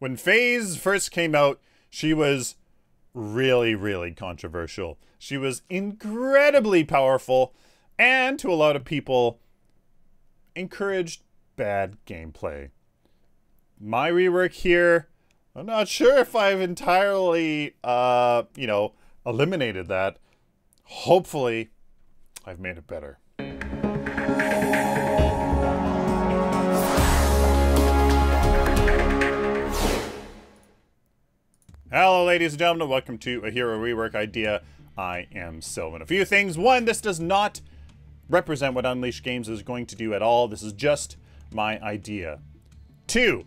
When FaZe first came out, she was really, really controversial. She was incredibly powerful, and to a lot of people, encouraged bad gameplay. My rework here, I'm not sure if I've entirely, eliminated that. Hopefully, I've made it better. Hello, ladies and gentlemen. Welcome to a Hero Rework Idea. I am Sylphin. A few things. One, this does not represent what Unleashed Games is going to do at all. This is just my idea. Two,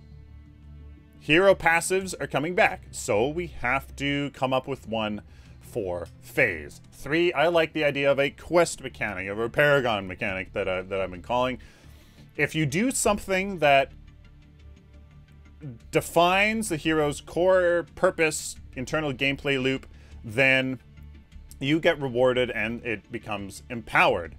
hero passives are coming back, so we have to come up with one for FaZe. Three, I like the idea of a quest mechanic, of a Paragon mechanic that I've been calling. If you do something that defines the hero's core purpose, internal gameplay loop, then you get rewarded and it becomes empowered.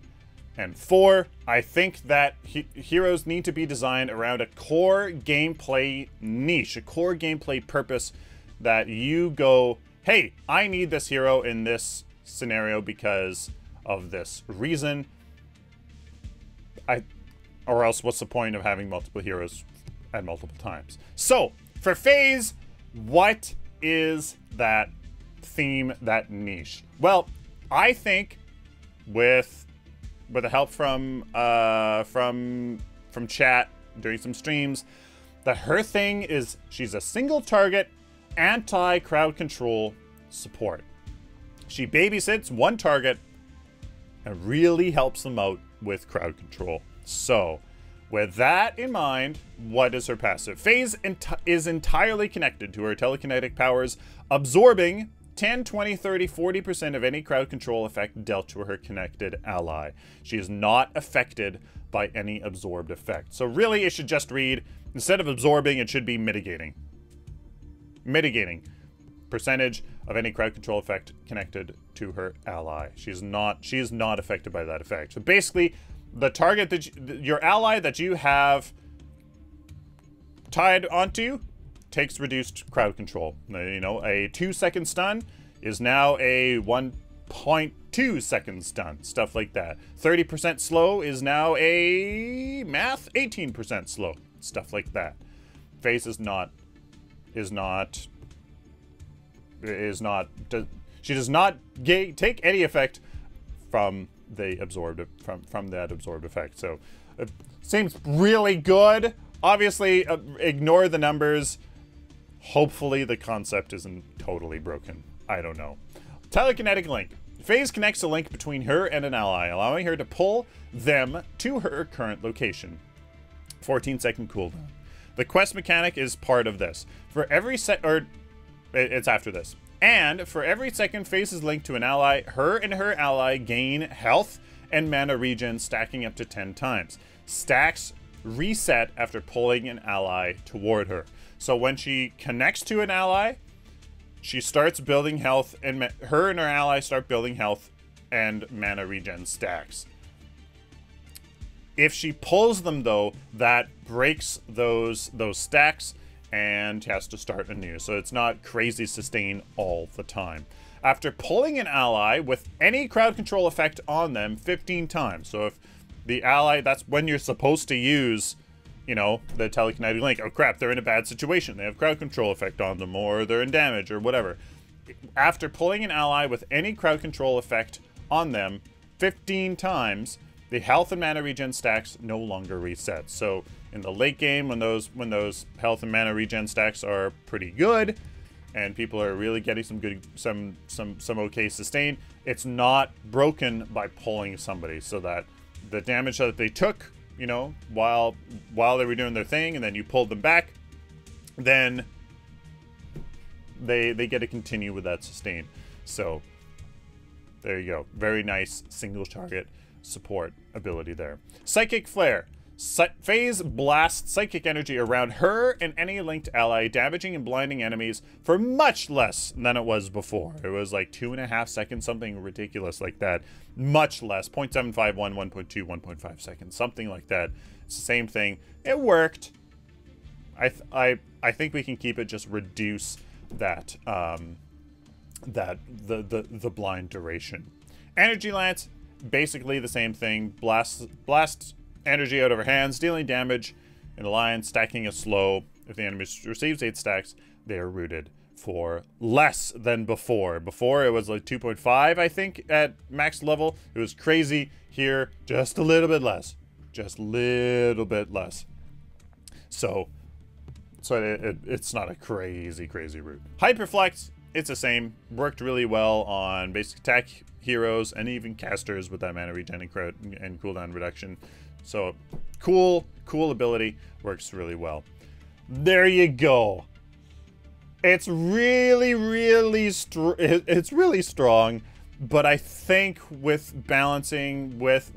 And four, I think that heroes need to be designed around a core gameplay niche, a core gameplay purpose that you go, hey, I need this hero in this scenario because of this reason. Or else what's the point of having multiple heroes at multiple times? So, for FaZe, what is that theme, that niche? Well, I think with the help from chat during some streams, that her thing is she's a single target, anti-crowd control support. She babysits one target and really helps them out with crowd control. So, with that in mind, what is her passive? FaZe is entirely connected to her telekinetic powers, absorbing 10, 20, 30, 40% of any crowd control effect dealt to her connected ally. She is not affected by any absorbed effect. So really, it should just read, instead of absorbing, it should be mitigating. Mitigating percentage of any crowd control effect connected to her ally. She is not affected by that effect. So basically, the target that your ally that you have tied onto takes reduced crowd control. You know, a 2-second stun is now a 1.2 second stun. Stuff like that. 30% slow is now a 18% slow. Stuff like that. FaZe she does not take any effect from the absorbed from that absorbed effect. So it seems really good. Obviously, ignore the numbers. Hopefully the concept isn't totally broken. I don't know. Telekinetic link. FaZe connects a link between her and an ally, allowing her to pull them to her current location. 14-second cooldown. The quest mechanic is part of this. For every it's after this. And for every second FaZe is linked to an ally, her and her ally gain health and mana regen, stacking up to 10 times. Stacks reset after pulling an ally toward her. So when she connects to an ally, she starts building health, and her and her ally start building health and mana regen stacks. If she pulls them, though, that breaks those stacks and has to start anew. So it's not crazy sustain all the time. After pulling an ally with any crowd control effect on them 15 times. So if the ally, that's when you're supposed to use, you know, the telekinetic link. Oh crap, they're in a bad situation. They have crowd control effect on them, or they're in damage, or whatever. After pulling an ally with any crowd control effect on them 15 times, the health and mana regen stacks no longer reset. So in the late game, when those health and mana regen stacks are pretty good, and people are really getting some okay sustain, it's not broken by pulling somebody, so that the damage that they took, you know, while they were doing their thing, and then you pulled them back, then they get to continue with that sustain. So there you go. Very nice single target support ability there. Psychic Flare. FaZe blasts psychic energy around her and any linked ally, damaging and blinding enemies for much less than it was before. It was like 2.5 seconds, something ridiculous like that. Much less. 0.751, 1.2, 1.5 seconds, something like that. It's the same thing. It worked. I think we can keep it, just reduce that the blind duration. Energy Lance, basically the same thing. Blast energy out of her hands, dealing damage in a line, stacking a slow. If the enemy receives 8 stacks, they are rooted for less than before. Before it was like 2.5, I think, at max level. It was crazy. Here, just a little bit less. Just a little bit less. So it's not a crazy route. Hyperflex, it's the same. Worked really well on basic attack heroes and even casters with that mana regen and cooldown reduction. So cool ability, works really well. There you go. It's really strong, but I think with balancing, with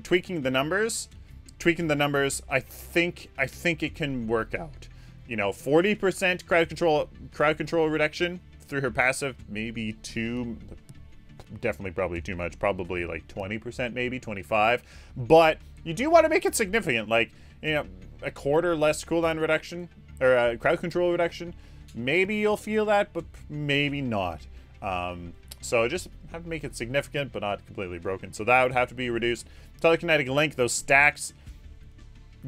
tweaking the numbers, I think it can work out. You know, 40% crowd control reduction through her passive, maybe probably too much, probably like 20%, maybe 25. But you do want to make it significant, like, you know, a quarter less cooldown reduction or crowd control reduction. Maybe you'll feel that, but maybe not. So just have to make it significant, but not completely broken. So that would have to be reduced. Telekinetic Link, those stacks.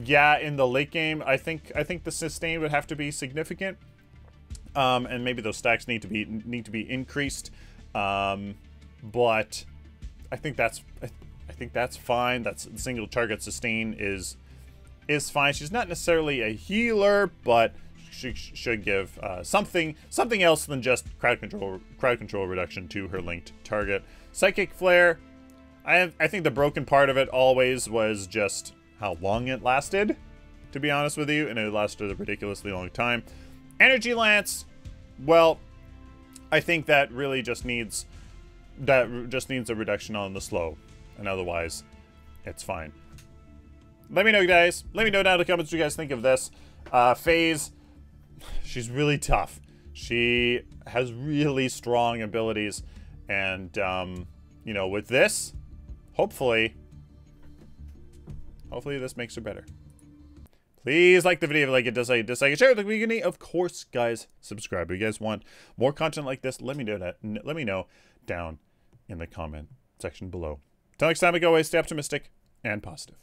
Yeah, in the late game, I think the sustain would have to be significant, and maybe those stacks need to be increased. But I think that's fine. That's single target sustain is fine. She's not necessarily a healer, but she should give something else than just crowd control reduction to her linked target. Psychic Flare, I think the broken part of it always was just how long it lasted, to be honest with you, and it lasted a ridiculously long time. Energy Lance, well, I think that really just needs a reduction on the slow, and otherwise it's fine. Let me know, guys. Let me know down in the comments what you guys think of this. Phase, she's really tough. She has really strong abilities, and you know, with this, hopefully this makes her better. Please like the video if you like it, dislike it, share it with the community. Of course, guys, subscribe. If you guys want more content like this, let me know down in the comment section below. Until next time, as always, stay optimistic and positive.